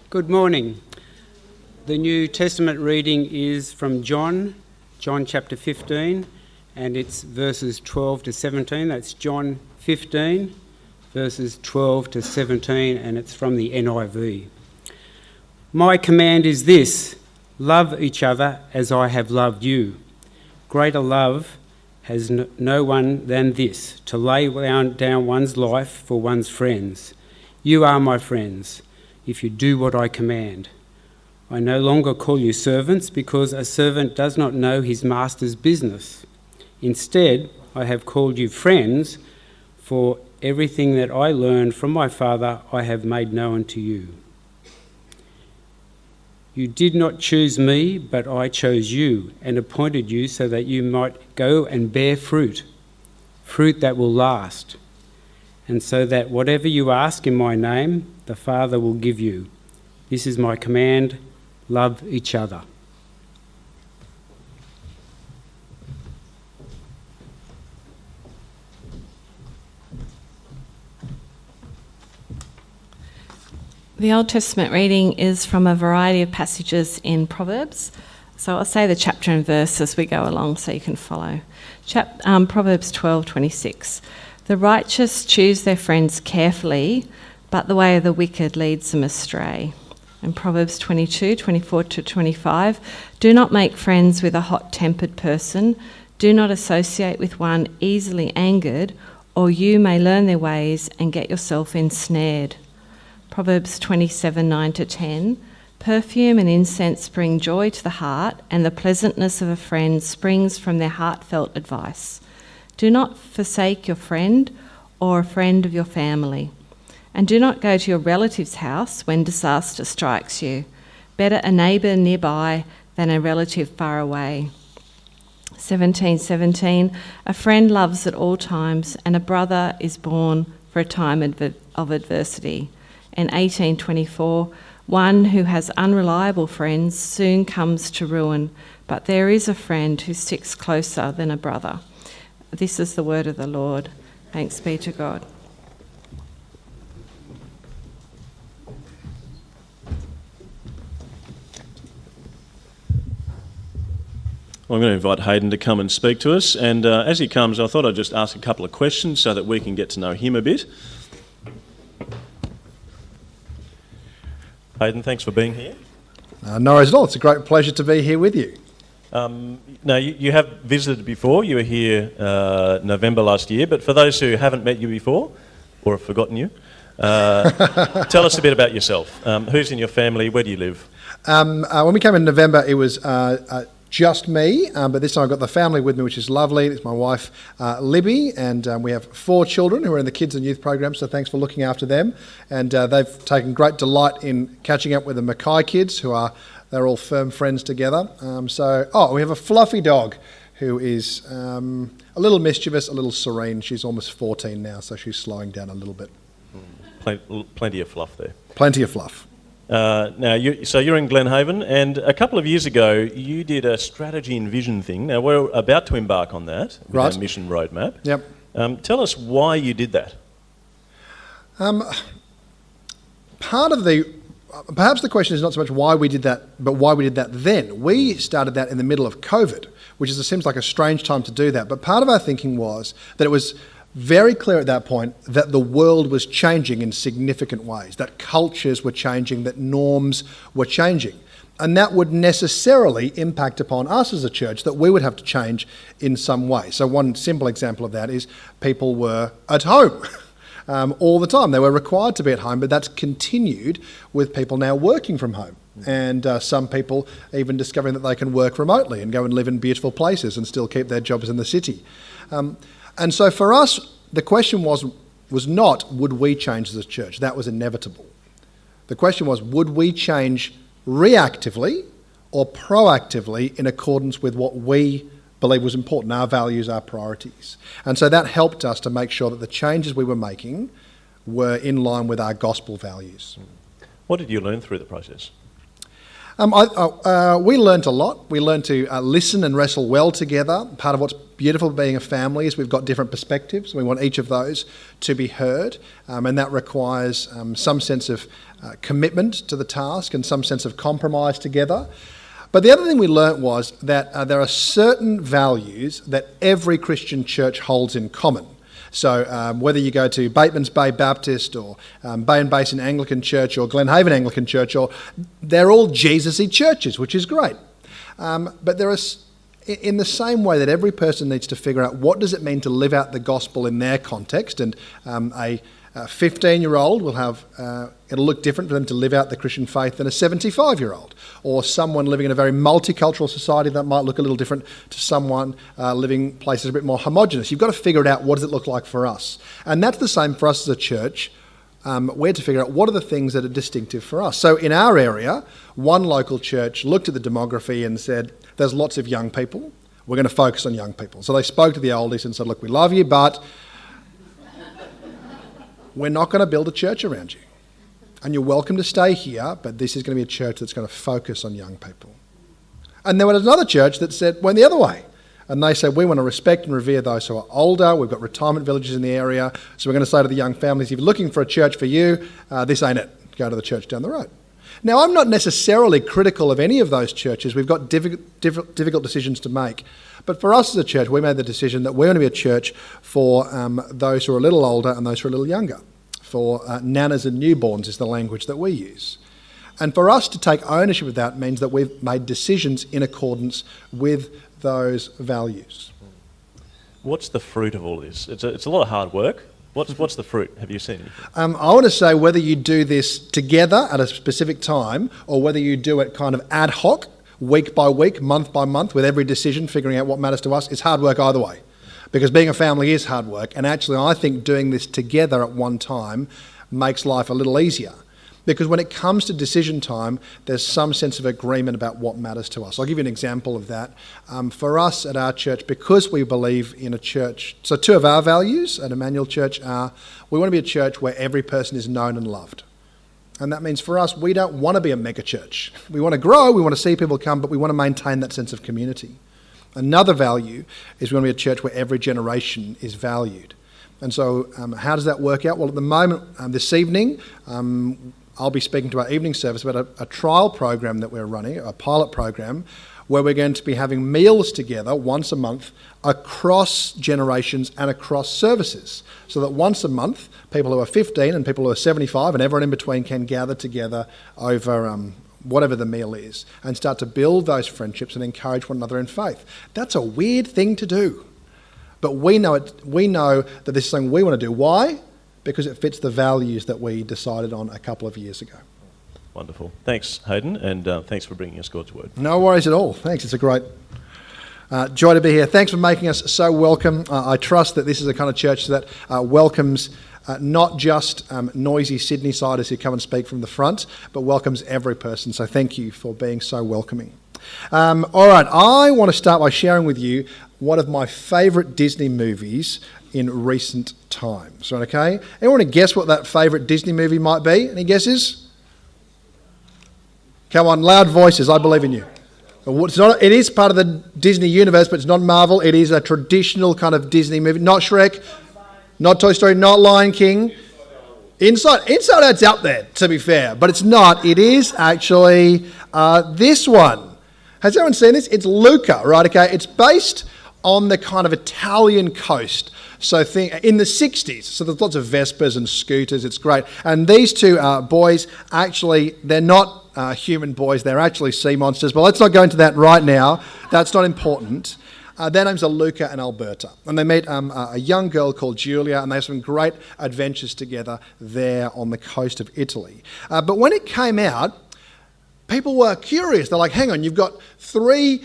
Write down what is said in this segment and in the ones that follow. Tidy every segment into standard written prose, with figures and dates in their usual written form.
Good morning. The New Testament reading is from John chapter 15, and it's verses 12 to 17. That's John 15, verses 12 to 17, and it's from the NIV. My command is this: love each other as I have loved you. Greater love has no one than this, to lay down one's life for one's friends. You are my friends, if you do what I command. I no longer call you servants, because a servant does not know his master's business. Instead, I have called you friends, for everything that I learned from my Father I have made known to you. You did not choose me, but I chose you and appointed you so that you might go and bear fruit that will last, and so that whatever you ask in my name, the Father will give you. This is my command: love each other. The Old Testament reading is from a variety of passages in Proverbs. So I'll say the chapter and verse as we go along so you can follow. Proverbs 12:26. The righteous choose their friends carefully, but the way of the wicked leads them astray. And Proverbs 22:24-25. Do not make friends with a hot-tempered person. Do not associate with one easily angered, or you may learn their ways and get yourself ensnared. Proverbs 27:9-10. Perfume and incense bring joy to the heart, and the pleasantness of a friend springs from their heartfelt advice. Do not forsake your friend or a friend of your family. And do not go to your relative's house when disaster strikes you. Better a neighbour nearby than a relative far away. 17:17. A friend loves at all times, and a brother is born for a time of adversity. And 18:24. One who has unreliable friends soon comes to ruin, but there is a friend who sticks closer than a brother. This is the word of the Lord. Thanks be to God. Well, I'm going to invite Hayden to come and speak to us, and as he comes, I thought I'd just ask a couple of questions so that we can get to know him a bit. Hayden, thanks for being here. No worries at all. It's a great pleasure to be here with you. Now, you have visited before. You were here November last year, but for those who haven't met you before or have forgotten you, tell us a bit about yourself. Who's in your family? Where do you live? When we came in November, it was just me, but this time I've got the family with me, which is lovely. It's my wife, Libby, and we have 4 children who are in the kids and youth program, so thanks for looking after them. And they've taken great delight in catching up with the Mackay kids, they're all firm friends together. We have a fluffy dog who is a little mischievous, a little serene. She's almost 14 now, so she's slowing down a little bit. Plenty of fluff there. Plenty of fluff. Now, you're in Glenhaven, and a couple of years ago you did a strategy and vision thing. Now, we're about to embark on that with our mission roadmap. Yep. Tell us why you did that. Perhaps the question is not so much why we did that, but why we did that then. We started that in the middle of COVID, which seems like a strange time to do that. But part of our thinking was that it was very clear at that point that the world was changing in significant ways, that cultures were changing, that norms were changing. And that would necessarily impact upon us as a church, that we would have to change in some way. So one simple example of that is people were at home all the time. They were required to be at home, but that's continued with people now working from home. And some people even discovering that they can work remotely and go and live in beautiful places and still keep their jobs in the city. And so for us, the question was not, would we change as a church? That was inevitable. The question was, would we change reactively or proactively in accordance with what we believe was important, our values, our priorities? And so that helped us to make sure that the changes we were making were in line with our gospel values. What did you learn through the process? We learnt a lot. We learned to listen and wrestle well together. Part of what's beautiful being a family is we've got different perspectives. We want each of those to be heard, and that requires some sense of commitment to the task and some sense of compromise together. But the other thing we learnt was that there are certain values that every Christian church holds in common. So whether you go to Bateman's Bay Baptist or Bay and Basin Anglican Church or Glenhaven Anglican Church, they're all Jesus-y churches, which is great. But there are, in the same way that every person needs to figure out what does it mean to live out the gospel in their context, and a 15-year-old will have, it'll look different for them to live out the Christian faith than a 75-year-old, or someone living in a very multicultural society that might look a little different to someone living places a bit more homogenous. You've got to figure it out, what does it look like for us? And that's the same for us as a church. We're to figure out what are the things that are distinctive for us. So in our area, one local church looked at the demography and said, there's lots of young people, we're going to focus on young people. So they spoke to the oldies and said, look, we love you, but we're not going to build a church around you. And you're welcome to stay here, but this is going to be a church that's going to focus on young people. And there was another church that went the other way. And they said, we want to respect and revere those who are older. We've got retirement villages in the area. So we're going to say to the young families, if you're looking for a church for you, this ain't it. Go to the church down the road. Now, I'm not necessarily critical of any of those churches. We've got difficult decisions to make. But for us as a church, we made the decision that we're going to be a church for those who are a little older and those who are a little younger. For nanas and newborns is the language that we use. And for us to take ownership of that means that we've made decisions in accordance with those values. What's the fruit of all this? It's a lot of hard work. What's the fruit? Have you seen anything? I want to say whether you do this together at a specific time or whether you do it kind of ad hoc, week by week, month by month, with every decision, figuring out what matters to us, it's hard work either way. Because being a family is hard work. And actually, I think doing this together at one time makes life a little easier. Because when it comes to decision time, there's some sense of agreement about what matters to us. I'll give you an example of that. For us at our church, because we believe in a church, so two of our values at Emmanuel Church are, we want to be a church where every person is known and loved. And that means for us, we don't want to be a mega church. We want to grow, we want to see people come, but we want to maintain that sense of community. Another value is we want to be a church where every generation is valued. And so how does that work out? Well, at the moment, this evening, I'll be speaking to our evening service about a trial program that we're running, a pilot program, where we're going to be having meals together once a month across generations and across services. So that once a month, people who are 15 and people who are 75 and everyone in between can gather together over whatever the meal is and start to build those friendships and encourage one another in faith. That's a weird thing to do. But we know that this is something we want to do. Why? Because it fits the values that we decided on a couple of years ago. Wonderful. Thanks, Hayden, and thanks for bringing us God's word. No worries at all. Thanks. It's a great joy to be here. Thanks for making us so welcome. I trust that this is a kind of church that welcomes not just noisy Sydney-siders who come and speak from the front, but welcomes every person. So thank you for being so welcoming. All right, I want to start by sharing with you one of my favourite Disney movies in recent times. Right, okay? Anyone want to guess what that favourite Disney movie might be? Any guesses? Come on, loud voices. I believe in you. It is part of the Disney universe, but it's not Marvel. It is a traditional kind of Disney movie. Not Shrek, not Toy Story, not Lion King. Inside Out's out there, to be fair, but it's not. It is actually this one. Has anyone seen this? It's Luca, right? Okay, it's based on the kind of Italian coast. So in the 60s, so there's lots of Vespas and scooters, it's great. And these two boys, actually, they're not human boys, they're actually sea monsters. But let's not go into that right now. That's not important. Their names are Luca and Alberta. And they meet a young girl called Julia, and they have some great adventures together there on the coast of Italy. But when it came out, people were curious. They're like, hang on, you've got three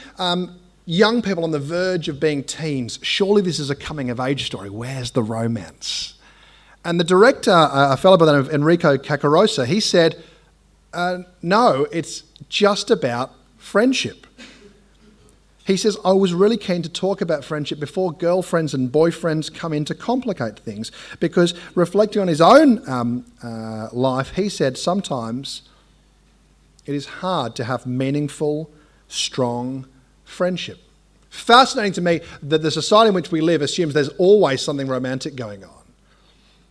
young people on the verge of being teens. Surely this is a coming-of-age story. Where's the romance? And the director, a fellow by the name of Enrico Cacarosa, he said, no, it's just about friendship. He says, I was really keen to talk about friendship before girlfriends and boyfriends come in to complicate things. Because reflecting on his own life, he said sometimes It is hard to have meaningful, strong friendship. Fascinating to me that the society in which we live assumes there's always something romantic going on,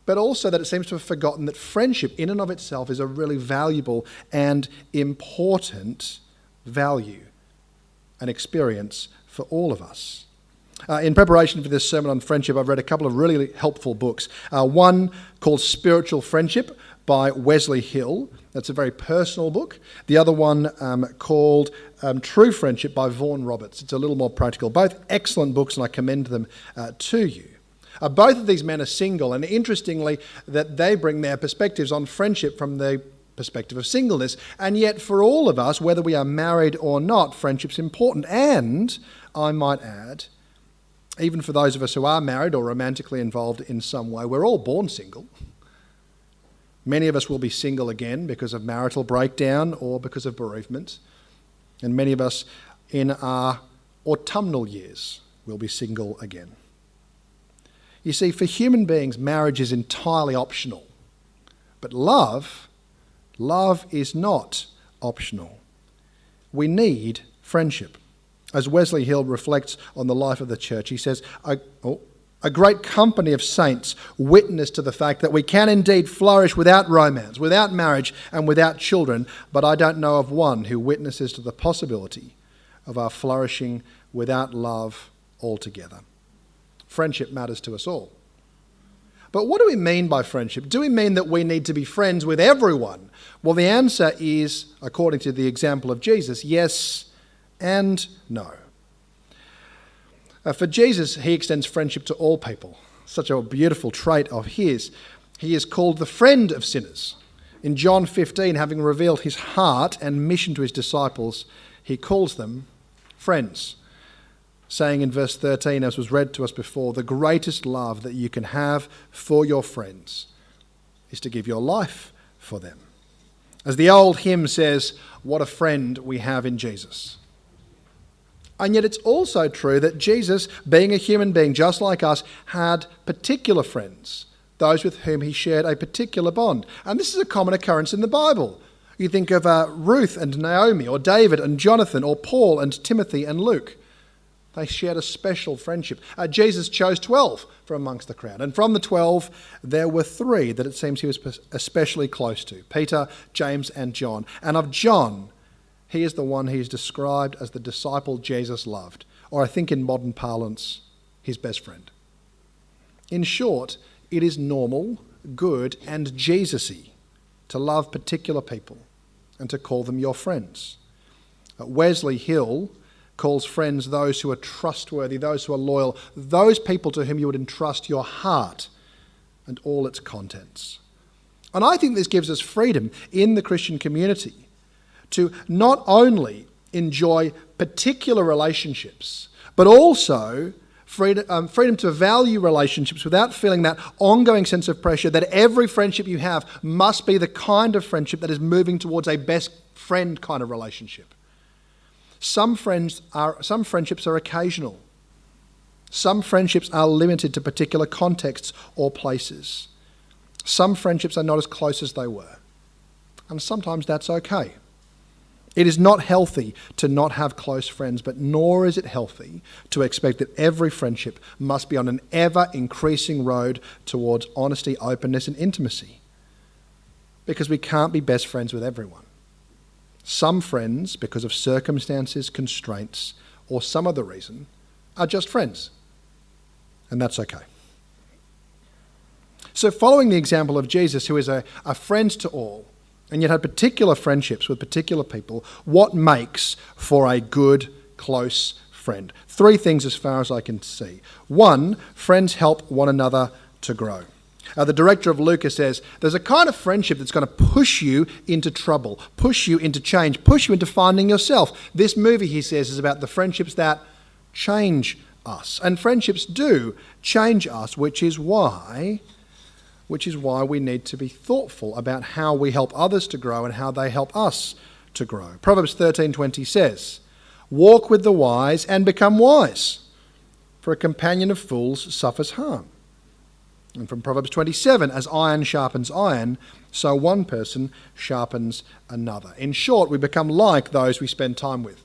but also that it seems to have forgotten that friendship in and of itself is a really valuable and important value and experience for all of us. In preparation for this sermon on friendship, I've read a couple of really helpful books. One called Spiritual Friendship by Wesley Hill. That's a very personal book. The other one called True Friendship by Vaughan Roberts. It's a little more practical. Both excellent books, and I commend them to you. Both of these men are single, and interestingly, that they bring their perspectives on friendship from the perspective of singleness. And yet, for all of us, whether we are married or not, friendship's important. And, I might add, even for those of us who are married or romantically involved in some way, we're all born single. Many of us will be single again because of marital breakdown or because of bereavement. And many of us in our autumnal years will be single again. You see, for human beings, marriage is entirely optional. But love is not optional. We need friendship. As Wesley Hill reflects on the life of the church, he says, a great company of saints witness to the fact that we can indeed flourish without romance, without marriage, and without children, but I don't know of one who witnesses to the possibility of our flourishing without love altogether. Friendship matters to us all. But what do we mean by friendship? Do we mean that we need to be friends with everyone? Well, the answer is, according to the example of Jesus, yes and no. For Jesus, he extends friendship to all people. Such a beautiful trait of his. He is called the friend of sinners. In John 15, having revealed his heart and mission to his disciples, he calls them friends, saying in verse 13, as was read to us before, the greatest love that you can have for your friends is to give your life for them. As the old hymn says, what a friend we have in Jesus. And yet it's also true that Jesus, being a human being just like us, had particular friends, those with whom he shared a particular bond. And this is a common occurrence in the Bible. You think of Ruth and Naomi, or David and Jonathan, or Paul and Timothy and Luke. They shared a special friendship. Jesus chose 12 from amongst the crowd. And from the 12, there were 3 that it seems he was especially close to, Peter, James and John. And of John, he is the one he is described as the disciple Jesus loved, or I think in modern parlance, his best friend. In short, it is normal, good and Jesus-y to love particular people and to call them your friends. Wesley Hill calls friends those who are trustworthy, those who are loyal, those people to whom you would entrust your heart and all its contents. And I think this gives us freedom in the Christian community to not only enjoy particular relationships, but also freedom to value relationships without feeling that ongoing sense of pressure that every friendship you have must be the kind of friendship that is moving towards a best friend kind of relationship. Some friendships are occasional. Some friendships are limited to particular contexts or places. Some friendships are not as close as they were. And sometimes that's okay. It is not healthy to not have close friends, but nor is it healthy to expect that every friendship must be on an ever-increasing road towards honesty, openness, and intimacy. Because we can't be best friends with everyone. Some friends, because of circumstances, constraints, or some other reason, are just friends. And that's okay. So following the example of Jesus, who is a friend to all, and yet had particular friendships with particular people, what makes for a good, close friend? 3 things as far as I can see. 1, friends help one another to grow. The director of Lucas says, there's a kind of friendship that's going to push you into trouble, push you into change, push you into finding yourself. This movie, he says, is about the friendships that change us. And friendships do change us, which is why we need to be thoughtful about how we help others to grow and how they help us to grow. Proverbs 13:20 says, walk with the wise and become wise, for a companion of fools suffers harm. And from Proverbs 27, as iron sharpens iron, so one person sharpens another. In short, we become like those we spend time with.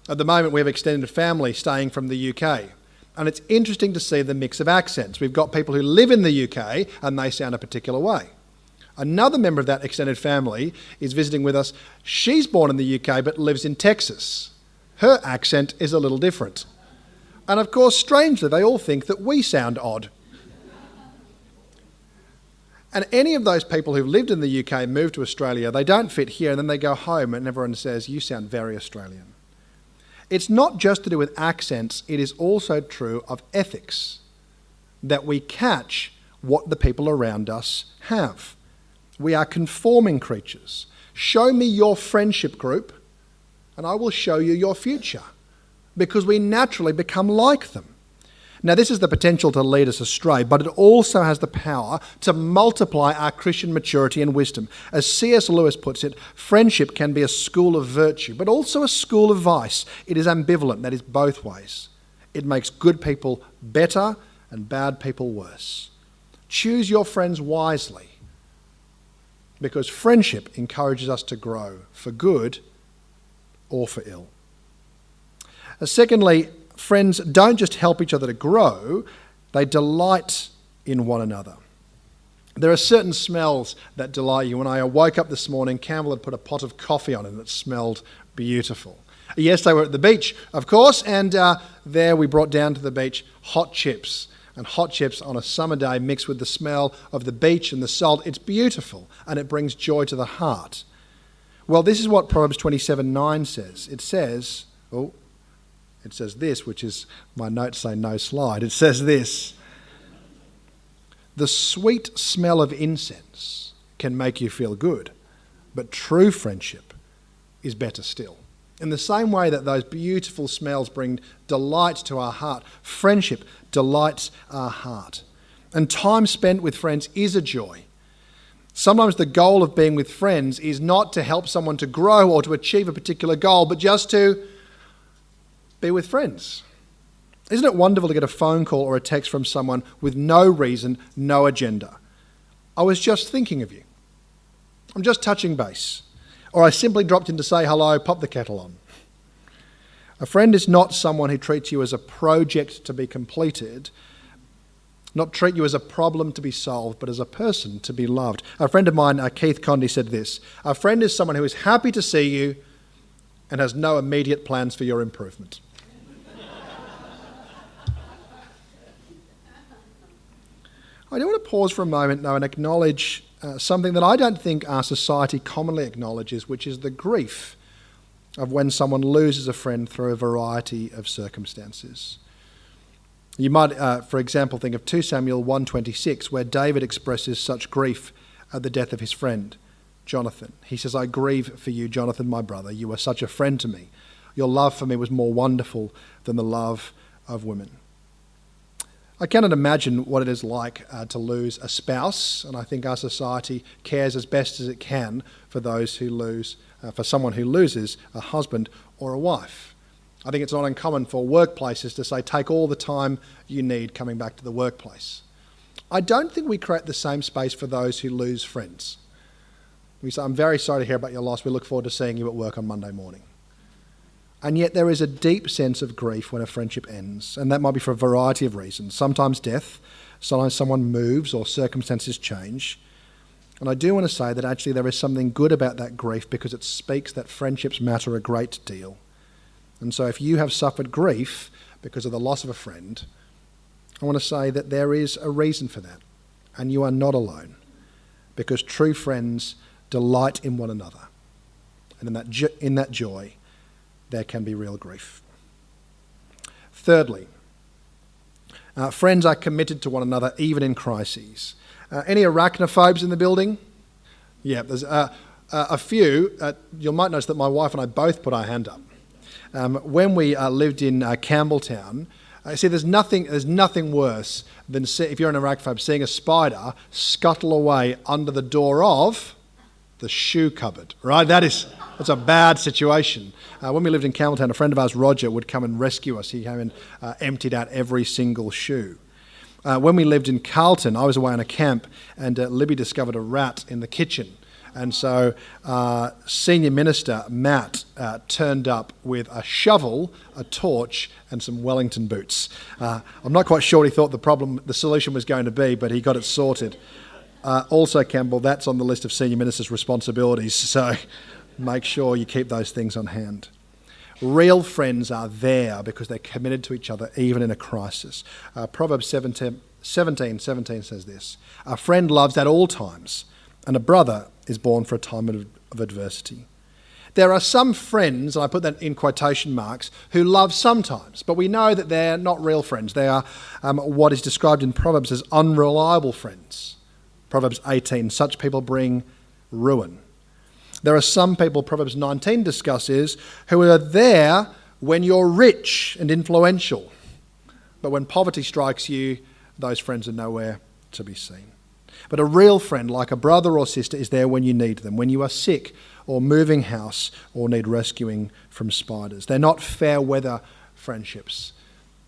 At the moment, we have extended family staying from the UK. And it's interesting to see the mix of accents. We've got people who live in the UK and they sound a particular way. Another member of that extended family is visiting with us. She's born in the UK but lives in Texas. Her accent is a little different. And of course, strangely, they all think that we sound odd. And any of those people who've lived in the UK, moved to Australia, they don't fit here, and then they go home and everyone says, you sound very Australian. It's not just to do with accents, it is also true of ethics, that we catch what the people around us have. We are conforming creatures. Show me your friendship group, and I will show you your future, because we naturally become like them. Now, this has the potential to lead us astray, but it also has the power to multiply our Christian maturity and wisdom. As C.S. Lewis puts it, friendship can be a school of virtue, but also a school of vice. It is ambivalent, that is both ways. It makes good people better and bad people worse. Choose your friends wisely, because friendship encourages us to grow for good or for ill. Secondly, friends don't just help each other to grow, they delight in one another. There are certain smells that delight you. When I woke up this morning, Campbell had put a pot of coffee on and it smelled beautiful. Yes, they were at the beach, of course, and there we brought down to the beach hot chips. And hot chips on a summer day mixed with the smell of the beach and the salt, it's beautiful and it brings joy to the heart. Well, this is what Proverbs 27:9 says. It says this, which is, my notes say no slide. It says this: the sweet smell of incense can make you feel good, but true friendship is better still. In the same way that those beautiful smells bring delight to our heart, friendship delights our heart. And time spent with friends is a joy. Sometimes the goal of being with friends is not to help someone to grow or to achieve a particular goal, but just to be with friends. Isn't it wonderful to get a phone call or a text from someone with no reason, no agenda? I was just thinking of you. I'm just touching base. Or I simply dropped in to say hello, pop the kettle on. A friend is not someone who treats you as a project to be completed, not treat you as a problem to be solved, but as a person to be loved. A friend of mine, Keith Condy, said this: a friend is someone who is happy to see you and has no immediate plans for your improvement. I do want to pause for a moment, though, and acknowledge something that I don't think our society commonly acknowledges, which is the grief of when someone loses a friend through a variety of circumstances. You might, for example, think of 2 Samuel 1:26, where David expresses such grief at the death of his friend, Jonathan. He says, I grieve for you, Jonathan, my brother. You were such a friend to me. Your love for me was more wonderful than the love of women. I cannot imagine what it is like to lose a spouse, and I think our society cares as best as it can for those who lose, for someone who loses a husband or a wife. I think it's not uncommon for workplaces to say, take all the time you need coming back to the workplace. I don't think we create the same space for those who lose friends. We say, I'm very sorry to hear about your loss. We look forward to seeing you at work on Monday morning. And yet there is a deep sense of grief when a friendship ends, and that might be for a variety of reasons. Sometimes death, sometimes someone moves or circumstances change. And I do want to say that actually there is something good about that grief, because it speaks that friendships matter a great deal. And so if you have suffered grief because of the loss of a friend, I want to say that there is a reason for that, and you are not alone, because true friends delight in one another. And in that joy, there can be real grief. Thirdly, friends are committed to one another even in crises. Any arachnophobes in the building? Yeah, there's a few. You might notice that my wife and I both put our hand up. When we lived in Campbelltown, see, there's nothing worse than, if you're an arachnophobe, seeing a spider scuttle away under the door of the shoe cupboard, right? That's a bad situation. When we lived in Campbelltown, a friend of ours, Roger, would come and rescue us. He came and emptied out every single shoe. When we lived in Carlton, I was away on a camp, and Libby discovered a rat in the kitchen. And so Senior Minister Matt turned up with a shovel, a torch, and some Wellington boots. I'm not quite sure what he thought the solution was going to be, but he got it sorted. Also, Campbell, that's on the list of Senior Minister's responsibilities, so make sure you keep those things on hand. Real friends are there because they're committed to each other even in a crisis. Proverbs 17 says this, "A friend loves at all times, and a brother is born for a time of adversity." There are some friends, and I put that in quotation marks, who love sometimes, but we know that they're not real friends. They are what is described in Proverbs as unreliable friends. Proverbs 18, such people bring ruin. There are some people, Proverbs 19 discusses, who are there when you're rich and influential. But when poverty strikes you, those friends are nowhere to be seen. But a real friend, like a brother or sister, is there when you need them, when you are sick or moving house or need rescuing from spiders. They're not fair weather friendships.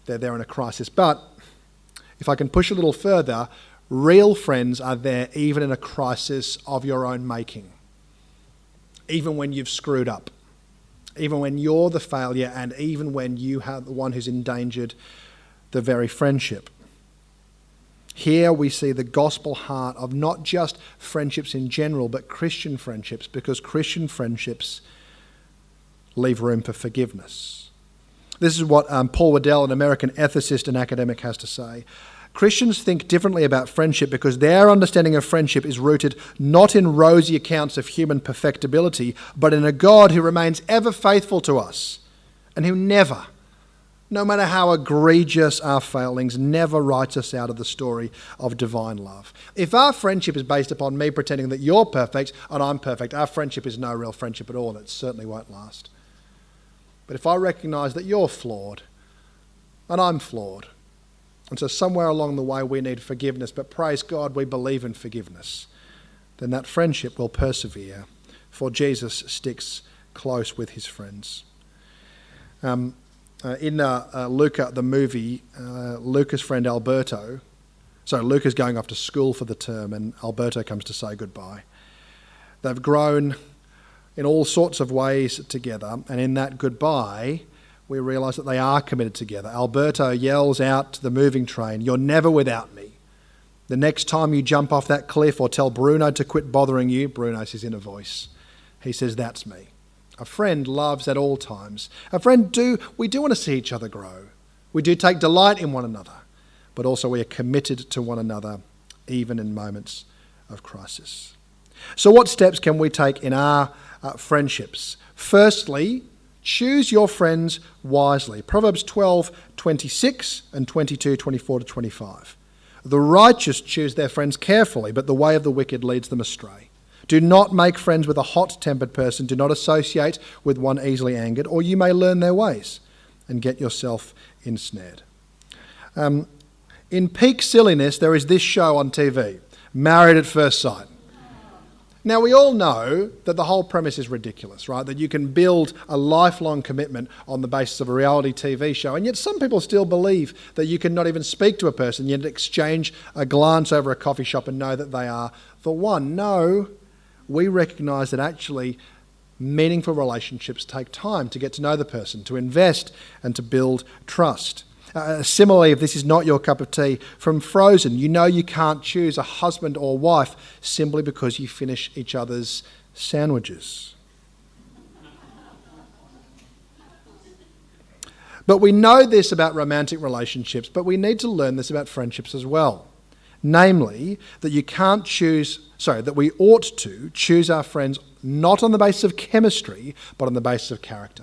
They're there in a crisis. But if I can push a little further, real friends are there even in a crisis of your own making. Even when you've screwed up, even when you're the failure, and even when you are the one who's endangered the very friendship. Here we see the gospel heart of not just friendships in general, but Christian friendships, because Christian friendships leave room for forgiveness. This is what Paul Waddell, an American ethicist and academic, has to say. Christians think differently about friendship because their understanding of friendship is rooted not in rosy accounts of human perfectibility, but in a God who remains ever faithful to us and who never, no matter how egregious our failings, never writes us out of the story of divine love. If our friendship is based upon me pretending that you're perfect and I'm perfect, our friendship is no real friendship at all, and it certainly won't last. But if I recognise that you're flawed and I'm flawed, and so somewhere along the way we need forgiveness, but praise God we believe in forgiveness, then that friendship will persevere, for Jesus sticks close with his friends. In Luca, the movie, Luca's friend Alberto, Luca's going off to school for the term and Alberto comes to say goodbye. They've grown in all sorts of ways together, and in that goodbye, we realise that they are committed together. Alberto yells out to the moving train, "You're never without me. The next time you jump off that cliff or tell Bruno to quit bothering you," Bruno's his inner voice, he says, "That's me." A friend loves at all times. We do want to see each other grow. We do take delight in one another, but also we are committed to one another, even in moments of crisis. So what steps can we take in our friendships? Firstly, choose your friends wisely. Proverbs 12:26 and 22:24-25. The righteous choose their friends carefully, but the way of the wicked leads them astray. Do not make friends with a hot-tempered person. Do not associate with one easily angered, or you may learn their ways and get yourself ensnared. In peak silliness, there is this show on TV, Married at First Sight. Now, we all know that the whole premise is ridiculous, right? That you can build a lifelong commitment on the basis of a reality TV show, and yet some people still believe that you can not even speak to a person, yet exchange a glance over a coffee shop and know that they are the one. No, we recognise that actually meaningful relationships take time to get to know the person, to invest and to build trust. Similarly, if this is not your cup of tea, from Frozen, you know you can't choose a husband or wife simply because you finish each other's sandwiches. But we know this about romantic relationships, but we need to learn this about friendships as well. Namely, that that we ought to choose our friends not on the basis of chemistry, but on the basis of character.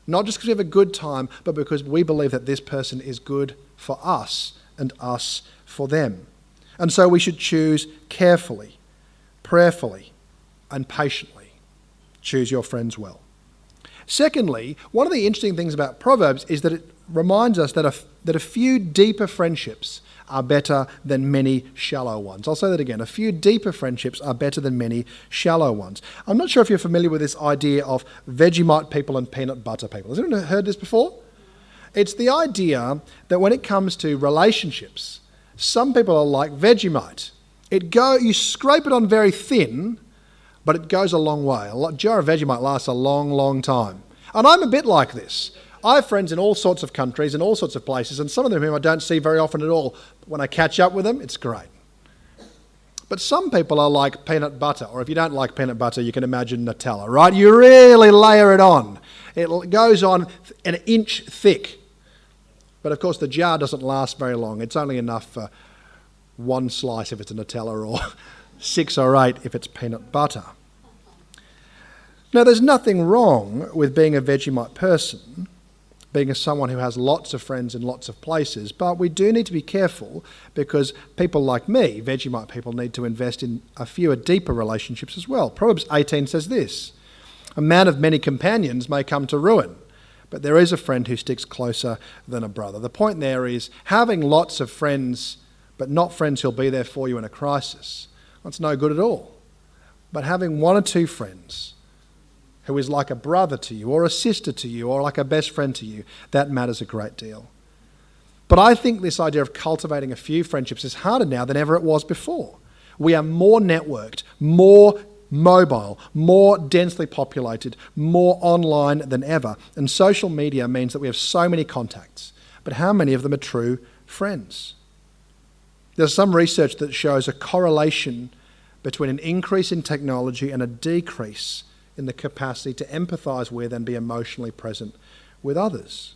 Not just because we have a good time, but because we believe that this person is good for us and us for them. And so we should choose carefully, prayerfully, and patiently. Choose your friends well. Secondly, one of the interesting things about Proverbs is that it reminds us that a few deeper friendships are better than many shallow ones. I'll say that again. A few deeper friendships are better than many shallow ones. I'm not sure if you're familiar with this idea of Vegemite people and peanut butter people. Has anyone heard this before? It's the idea that when it comes to relationships, Some people are like Vegemite. You scrape it on very thin, but it goes a long way. A jar of Vegemite lasts a long, long time. And I'm a bit like this. I have friends in all sorts of countries and all sorts of places, and some of them whom I don't see very often at all. But when I catch up with them, it's great. But some people are like peanut butter, or if you don't like peanut butter, you can imagine Nutella, right? You really layer it on. It goes on an inch thick. But of course, the jar doesn't last very long. It's only enough for one slice if it's a Nutella, or 6 or 8 if it's peanut butter. Now, there's nothing wrong with being a Vegemite person, being someone who has lots of friends in lots of places, but we do need to be careful because people like me, Vegemite people, need to invest in a fewer deeper relationships as well. Proverbs 18 says this, "A man of many companions may come to ruin, but there is a friend who sticks closer than a brother." The point there is having lots of friends, but not friends who'll be there for you in a crisis, that's no good at all. But having 1 or 2 friends who is like a brother to you, or a sister to you, or like a best friend to you, that matters a great deal. But I think this idea of cultivating a few friendships is harder now than ever it was before. We are more networked, more mobile, more densely populated, more online than ever. And social media means that we have so many contacts. But how many of them are true friends? There's some research that shows a correlation between an increase in technology and a decrease in the capacity to empathise with and be emotionally present with others.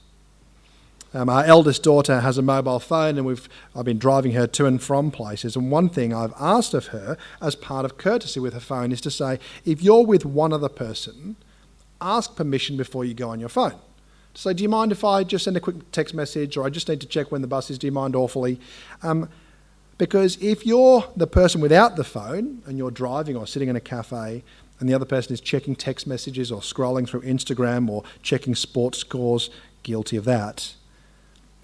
Our eldest daughter has a mobile phone, and I've been driving her to and from places, and one thing I've asked of her as part of courtesy with her phone is to say, if you're with one other person, ask permission before you go on your phone. So do you mind if I just send a quick text message, or I just need to check when the bus is, do you mind awfully? Because if you're the person without the phone and you're driving or sitting in a cafe and the other person is checking text messages or scrolling through Instagram or checking sports scores, guilty of that,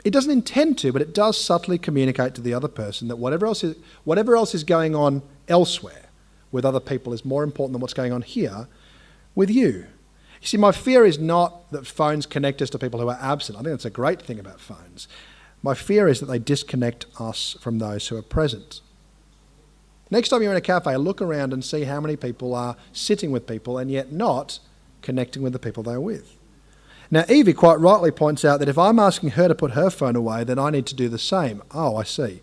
it doesn't intend to, but it does subtly communicate to the other person that whatever else is going on elsewhere with other people is more important than what's going on here with you. You see, my fear is not that phones connect us to people who are absent. I think that's a great thing about phones. My fear is that they disconnect us from those who are present. Next time you're in a cafe, look around and see how many people are sitting with people and yet not connecting with the people they're with. Now, Evie quite rightly points out that if I'm asking her to put her phone away, then I need to do the same. Oh, I see.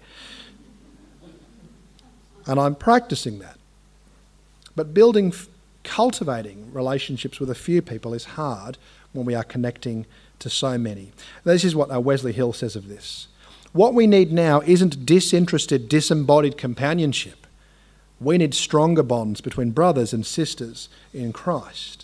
And I'm practicing that. But cultivating relationships with a few people is hard when we are connecting to so many. This is what Wesley Hill says of this. What we need now isn't disinterested, disembodied companionship. We need stronger bonds between brothers and sisters in Christ.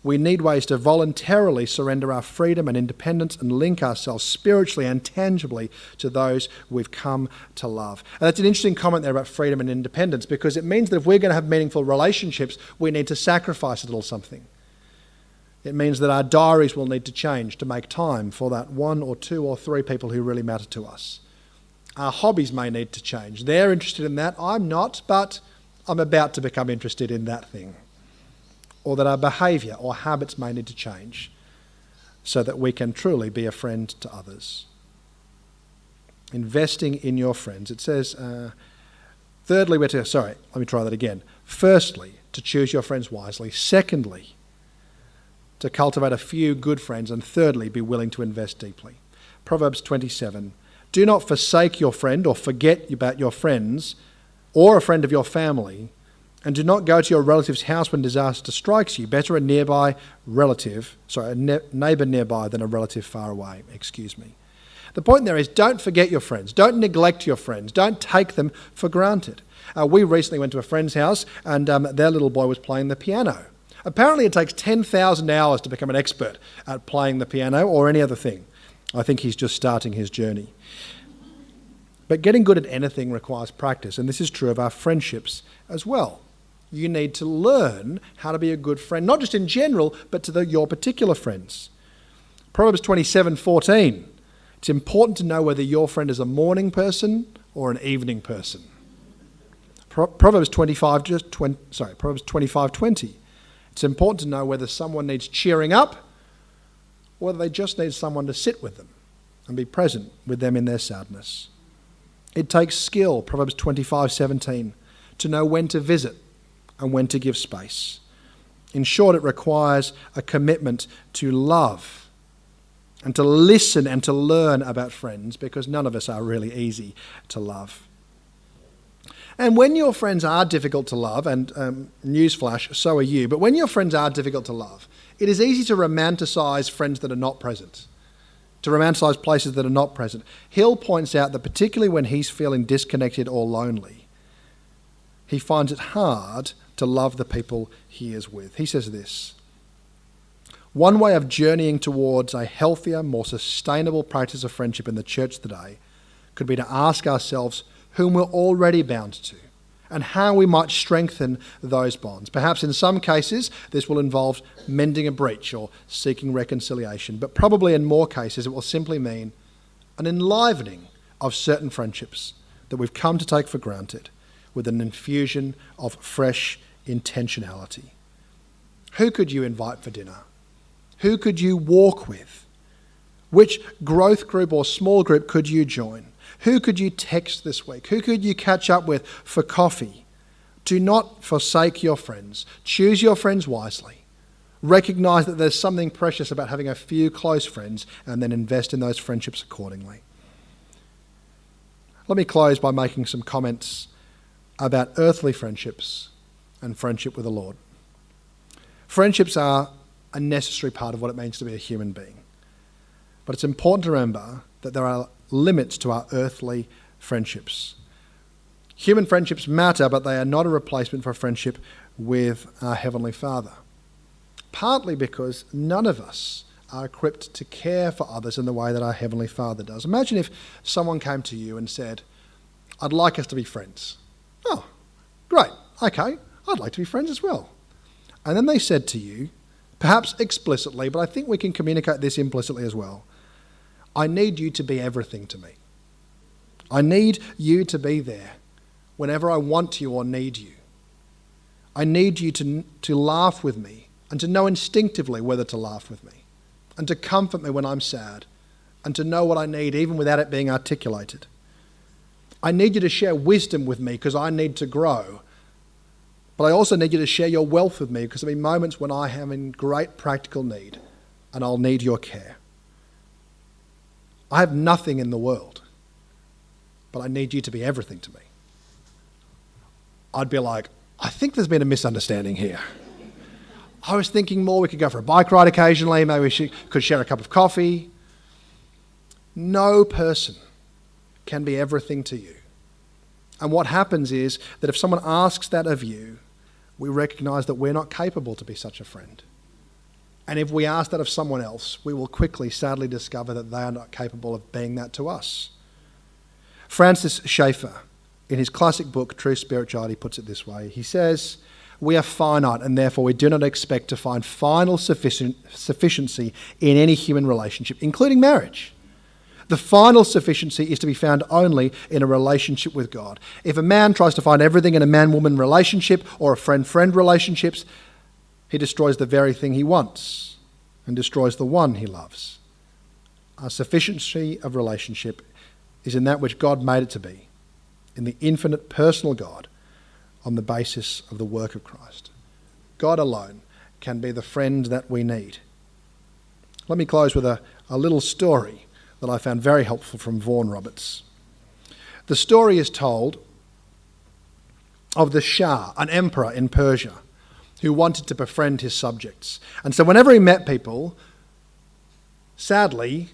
We need ways to voluntarily surrender our freedom and independence and link ourselves spiritually and tangibly to those we've come to love. And that's an interesting comment there about freedom and independence, because it means that if we're going to have meaningful relationships, we need to sacrifice a little something. It means that our diaries will need to change to make time for that 1 or 2 or 3 people who really matter to us. Our hobbies may need to change. They're interested in that. I'm not, but I'm about to become interested in that thing. Or that our behaviour or habits may need to change so that we can truly be a friend to others. Investing in your friends. It says, firstly, to choose your friends wisely. Secondly, to cultivate a few good friends. And thirdly, be willing to invest deeply. Proverbs 27. Do not forsake your friend or forget about your friends or a friend of your family, and do not go to your relative's house when disaster strikes you. Better a neighbour nearby than a relative far away. The point there is, don't forget your friends. Don't neglect your friends. Don't take them for granted. We recently went to a friend's house, and their little boy was playing the piano. Apparently it takes 10,000 hours to become an expert at playing the piano or any other thing. I think he's just starting his journey. But getting good at anything requires practice, and this is true of our friendships as well. You need to learn how to be a good friend, not just in general, but to your particular friends. Proverbs 27:14. It's important to know whether your friend is a morning person or an evening person. Proverbs 25:20. It's important to know whether someone needs cheering up or whether they just need someone to sit with them and be present with them in their sadness. It takes skill, Proverbs 25:17, to know when to visit and when to give space. In short, it requires a commitment to love and to listen and to learn about friends, because none of us are really easy to love. And when your friends are difficult to love, and newsflash, so are you, but when your friends are difficult to love, it is easy to romanticize friends that are not present, to romanticize places that are not present. Hill points out that particularly when he's feeling disconnected or lonely, he finds it hard to love the people he is with. He says this: one way of journeying towards a healthier, more sustainable practice of friendship in the church today could be to ask ourselves whom we're already bound to and how we might strengthen those bonds. Perhaps in some cases this will involve mending a breach or seeking reconciliation, but probably in more cases it will simply mean an enlivening of certain friendships that we've come to take for granted with an infusion of fresh intentionality. Who could you invite for dinner? Who could you walk with? Which growth group or small group could you join? Who could you text this week? Who could you catch up with for coffee? Do not forsake your friends. Choose your friends wisely. Recognise that there's something precious about having a few close friends, and then invest in those friendships accordingly. Let me close by making some comments about earthly friendships and friendship with the Lord. Friendships are a necessary part of what it means to be a human being. But it's important to remember that there are limits to our earthly friendships. Human friendships matter, but they are not a replacement for friendship with our Heavenly Father. Partly because none of us are equipped to care for others in the way that our Heavenly Father does. Imagine if someone came to you and said, "I'd like us to be friends." "Oh, great, okay, I'd like to be friends as well." And then they said to you, perhaps explicitly, but I think we can communicate this implicitly as well, "I need you to be everything to me. I need you to be there whenever I want you or need you. I need you to laugh with me and to know instinctively whether to laugh with me and to comfort me when I'm sad and to know what I need even without it being articulated. I need you to share wisdom with me because I need to grow. But I also need you to share your wealth with me because there'll be moments when I am in great practical need and I'll need your care. I have nothing in the world, but I need you to be everything to me." I'd be like, "I think there's been a misunderstanding here. I was thinking more we could go for a bike ride occasionally, maybe we could share a cup of coffee." No person can be everything to you. And what happens is that if someone asks that of you, we recognise that we're not capable to be such a friend. And if we ask that of someone else, we will quickly, sadly, discover that they are not capable of being that to us. Francis Schaeffer, in his classic book, True Spirituality, puts it this way. He says, "We are finite, and therefore we do not expect to find final sufficiency in any human relationship, including marriage. The final sufficiency is to be found only in a relationship with God. If a man tries to find everything in a man-woman relationship or a friend-friend relationships, he destroys the very thing he wants and destroys the one he loves. Our sufficiency of relationship is in that which God made it to be, in the infinite personal God, on the basis of the work of Christ. God alone can be the friend that we need." Let me close with a little story that I found very helpful from Vaughan Roberts. The story is told of the Shah, an emperor in Persia, who wanted to befriend his subjects. And so whenever he met people, sadly,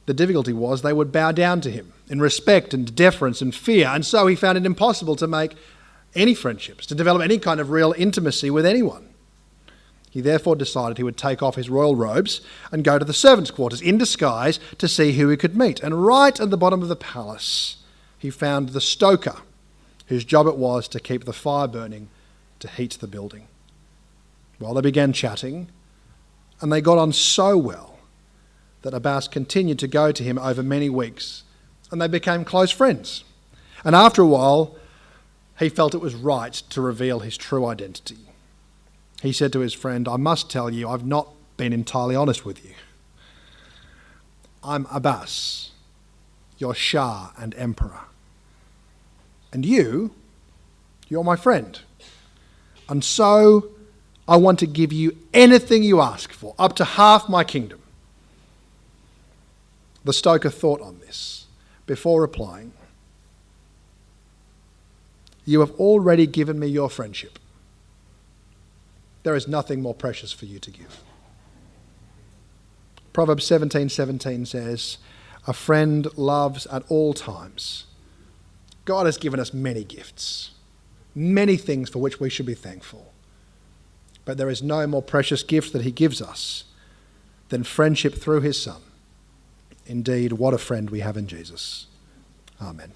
the difficulty was they would bow down to him in respect and deference and fear. And so he found it impossible to make any friendships, to develop any kind of real intimacy with anyone. He therefore decided he would take off his royal robes and go to the servants' quarters in disguise to see who he could meet. And right at the bottom of the palace, he found the stoker, whose job it was to keep the fire burning to heat the building. Well, they began chatting, and they got on so well that Abbas continued to go to him over many weeks, and they became close friends. And after a while, he felt it was right to reveal his true identity. He said to his friend, "I must tell you, I've not been entirely honest with you. I'm Abbas, your Shah and Emperor. And you're my friend. And so I want to give you anything you ask for, up to half my kingdom. The stoker thought on this before replying, you have already given me your friendship. There is nothing more precious for you to give. Proverbs 17:17 says, a friend loves at all times. God has given us many gifts, many things for which we should be thankful. But there is no more precious gift that he gives us than friendship through his Son. Indeed, what a friend we have in Jesus. Amen.